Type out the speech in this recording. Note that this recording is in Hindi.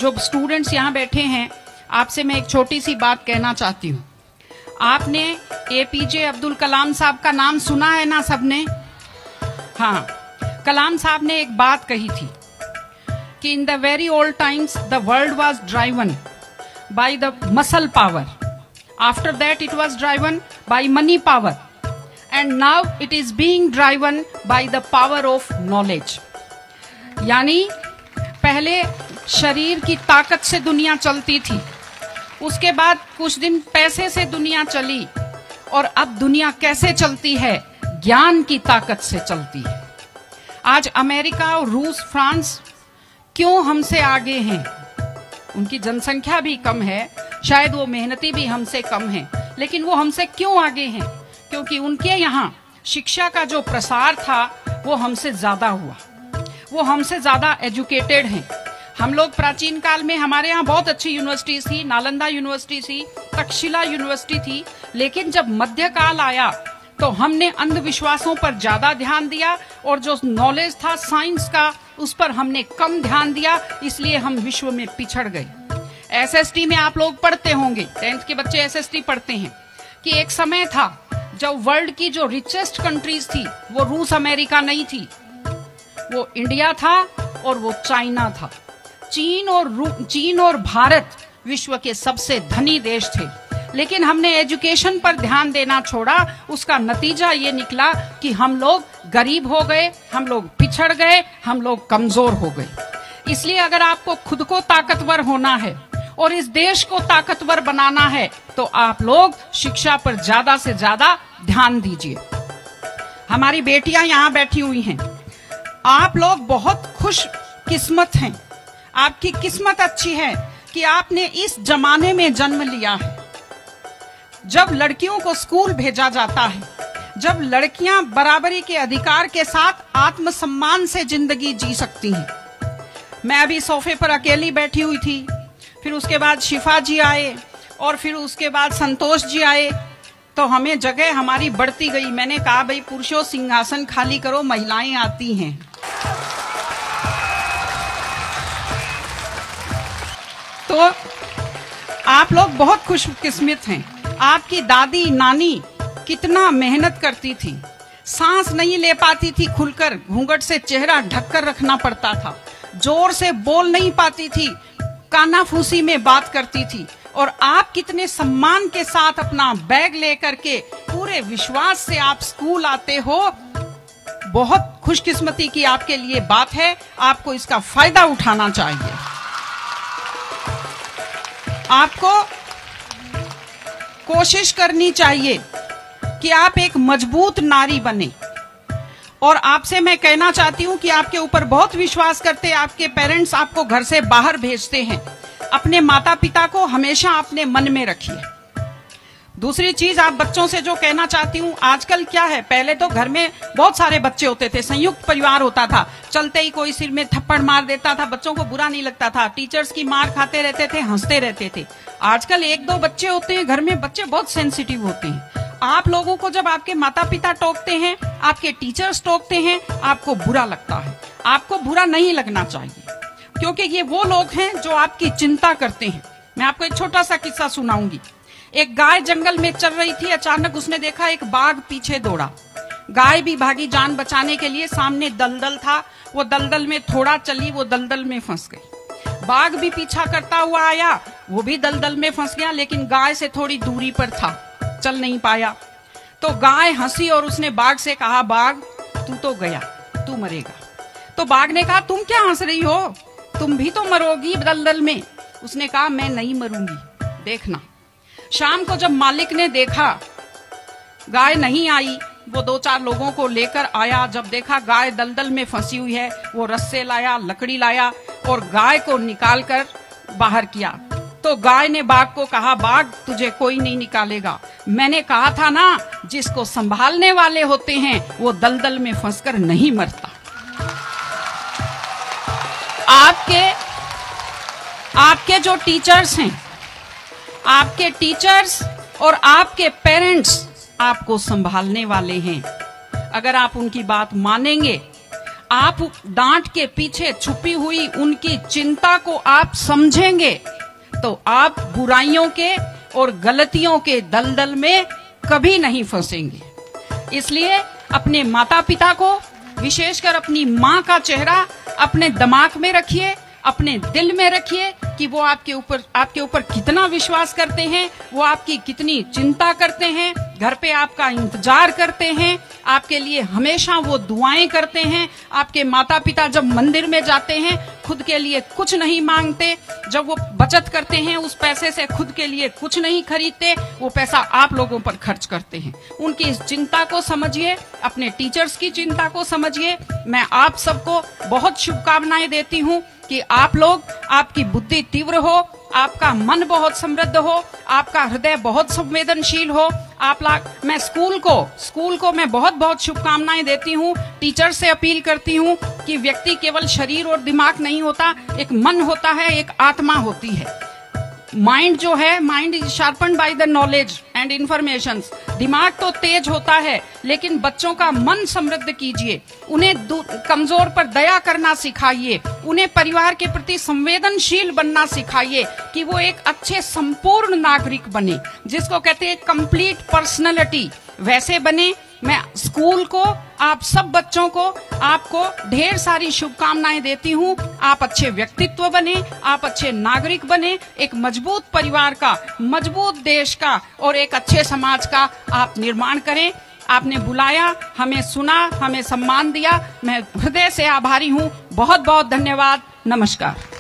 जो स्टूडेंट्स यहाँ बैठे हैं, आपसे मैं एक छोटी सी बात कहना चाहती हूँ। आपने एपीजे अब्दुल कलाम साहब का नाम सुना है ना सबने? हाँ, कलाम साहब ने एक बात कही थी कि in the very old times the world was driven by the muscle power, after that it was driven by money power, and now it is being driven by the power of knowledge. यानी पहले शरीर की ताकत से दुनिया चलती थी, उसके बाद कुछ दिन पैसे से दुनिया चली, और अब दुनिया कैसे चलती है? ज्ञान की ताकत से चलती है। आज अमेरिका और रूस, फ्रांस क्यों हमसे आगे हैं? उनकी जनसंख्या भी कम है, शायद वो मेहनती भी हमसे कम हैं, लेकिन वो हमसे क्यों आगे हैं? क्योंकि उनके यहाँ शिक्षा का जो प्रसार था वो हमसे ज्यादा हुआ, वो हमसे ज्यादा एजुकेटेड हैं। हम लोग प्राचीन काल में हमारे यहाँ बहुत अच्छी यूनिवर्सिटी थी, नालंदा यूनिवर्सिटी थी, तक्षशिला यूनिवर्सिटी थी, लेकिन जब मध्यकाल आया तो हमने अंधविश्वासों पर ज्यादा ध्यान दिया और जो नॉलेज था साइंस का उस पर हमने कम ध्यान दिया, इसलिए हम विश्व में पिछड़ गए। एसएसटी में आप लोग पढ़ते होंगे, 10th के बच्चे एसएसटी पढ़ते हैं, कि एक समय था जब वर्ल्ड की जो रिचेस्ट कंट्रीज थी वो रूस अमेरिका नहीं थी, वो इंडिया था और वो चाइना था। चीन और भारत विश्व के सबसे धनी देश थे, लेकिन हमने एजुकेशन पर ध्यान देना छोड़ा। उसका नतीजा ये निकला कि हम लोग गरीब हो गए, हम लोग पिछड़ गए, हम लोग कमजोर हो गए। इसलिए अगर आपको खुद को ताकतवर होना है और इस देश को ताकतवर बनाना है तो आप लोग शिक्षा पर ज्यादा से ज्यादा ध्यान दीजिए। हमारी बेटियां यहाँ बैठी हुई हैं, आप लोग बहुत खुश किस्मत हैं, आपकी किस्मत अच्छी है कि आपने इस जमाने में जन्म लिया है जब लड़कियों को स्कूल भेजा जाता है, जब लड़कियां बराबरी के अधिकार के साथ आत्मसम्मान से जिंदगी जी सकती हैं। मैं अभी सोफे पर अकेली बैठी हुई थी, फिर उसके बाद शिफा जी आए और फिर उसके बाद संतोष जी आए, तो हमें जगह हमारी बढ़ती गई। मैंने कहा भाई पुरुषों सिंहासन खाली करो, महिलाएं आती हैं। तो आप लोग बहुत खुशकिस्मत हैं। आपकी दादी नानी कितना मेहनत करती थी, सांस नहीं ले पाती थी खुलकर, घूंघट से चेहरा ढककर रखना पड़ता था, जोर से बोल नहीं पाती थी, कानाफूसी में बात करती थी, और आप कितने सम्मान के साथ अपना बैग लेकर के पूरे विश्वास से आप स्कूल आते हो। बहुत खुशकिस्मती की आपके लिए बात है, आपको इसका फायदा उठाना चाहिए। आपको कोशिश करनी चाहिए कि आप एक मजबूत नारी बने, और आपसे मैं कहना चाहती हूं कि आपके ऊपर बहुत विश्वास करते हैं आपके पेरेंट्स, आपको घर से बाहर भेजते हैं। अपने माता पिता को हमेशा अपने मन में रखिए। दूसरी चीज आप बच्चों से जो कहना चाहती हूँ, आजकल क्या है, पहले तो घर में बहुत सारे बच्चे होते थे, संयुक्त परिवार होता था, चलते ही कोई सिर में थप्पड़ मार देता था, बच्चों को बुरा नहीं लगता था, टीचर्स की मार खाते रहते थे, हंसते रहते थे। आजकल 1-2 बच्चे होते हैं घर में, बच्चे बहुत सेंसिटिव होते हैं। आप लोगों को जब आपके माता पिता टोकते हैं, आपके टीचर्स टोकते हैं, आपको बुरा लगता है। आपको बुरा नहीं लगना चाहिए, क्योंकि ये वो लोग हैं जो आपकी चिंता करते हैं। मैं आपको एक छोटा सा किस्सा सुनाऊंगी। एक गाय जंगल में चल रही थी, अचानक उसने देखा एक बाघ पीछे दौड़ा। गाय भी भागी जान बचाने के लिए, सामने दलदल था, वो दलदल में थोड़ा चली, वो दलदल में फंस गई। बाघ भी पीछा करता हुआ आया, वो भी दलदल में फंस गया, लेकिन गाय से थोड़ी दूरी पर था, चल नहीं पाया। तो गाय हंसी और उसने बाघ से कहा, बाघ तू तो गया, तू मरेगा। तो बाघ ने कहा, तुम क्या हंस रही हो, तुम भी तो मरोगी दलदल में। उसने कहा, मैं नहीं मरूंगी, देखना। शाम को जब मालिक ने देखा गाय नहीं आई, वो 2-4 लोगों को लेकर आया। जब देखा गाय दलदल में फंसी हुई है, वो रस्से लाया, लकड़ी लाया और गाय को निकालकर बाहर किया। तो गाय ने बाघ को कहा, बाघ तुझे कोई नहीं निकालेगा, मैंने कहा था ना, जिसको संभालने वाले होते हैं वो दलदल में फंसकर नहीं मरता। आपके जो टीचर्स हैं, आपके टीचर्स और आपके पेरेंट्स आपको संभालने वाले हैं। अगर आप उनकी बात मानेंगे, आप डांट के पीछे छुपी हुई उनकी चिंता को आप समझेंगे तो आप बुराइयों के और गलतियों के दलदल में कभी नहीं फंसेंगे। इसलिए अपने माता पिता को, विशेषकर अपनी माँ का चेहरा अपने दिमाग में रखिए, अपने दिल में रखिए कि वो आपके ऊपर कितना विश्वास करते हैं, वो आपकी कितनी चिंता करते हैं, घर पे आपका इंतजार करते हैं, आपके लिए हमेशा वो दुआएं करते हैं। आपके माता पिता जब मंदिर में जाते हैं खुद के लिए कुछ नहीं मांगते, जब वो बचत करते हैं उस पैसे से खुद के लिए कुछ नहीं खरीदते, वो पैसा आप लोगों पर खर्च करते हैं। उनकी इस चिंता को समझिए, अपने टीचर्स की चिंता को समझिए। मैं आप सबको बहुत शुभकामनाएं देती हूँ कि आप लोग, आपकी बुद्धि तीव्र हो, आपका मन बहुत समृद्ध हो, आपका हृदय बहुत संवेदनशील हो। मैं स्कूल को मैं बहुत बहुत शुभकामनाएं देती हूँ। टीचर से अपील करती हूँ कि व्यक्ति केवल शरीर और दिमाग नहीं होता, एक मन होता है, एक आत्मा होती है। माइंड जो है, mind is sharpened by the knowledge and information. दिमाग तो तेज होता है, लेकिन बच्चों का मन समृद्ध कीजिए, उन्हें कमजोर पर दया करना सिखाइए, उन्हें परिवार के प्रति संवेदनशील बनना सिखाइए कि वो एक अच्छे संपूर्ण नागरिक बने, जिसको कहते हैं कंप्लीट पर्सनैलिटी, वैसे बने। मैं स्कूल को, आप सब बच्चों को, आपको ढेर सारी शुभकामनाएं देती हूँ। आप अच्छे व्यक्तित्व बने, आप अच्छे नागरिक बने, एक मजबूत परिवार का, मजबूत देश का और एक अच्छे समाज का आप निर्माण करें। आपने बुलाया, हमें सुना, हमें सम्मान दिया, मैं हृदय से आभारी हूँ। बहुत बहुत धन्यवाद। नमस्कार।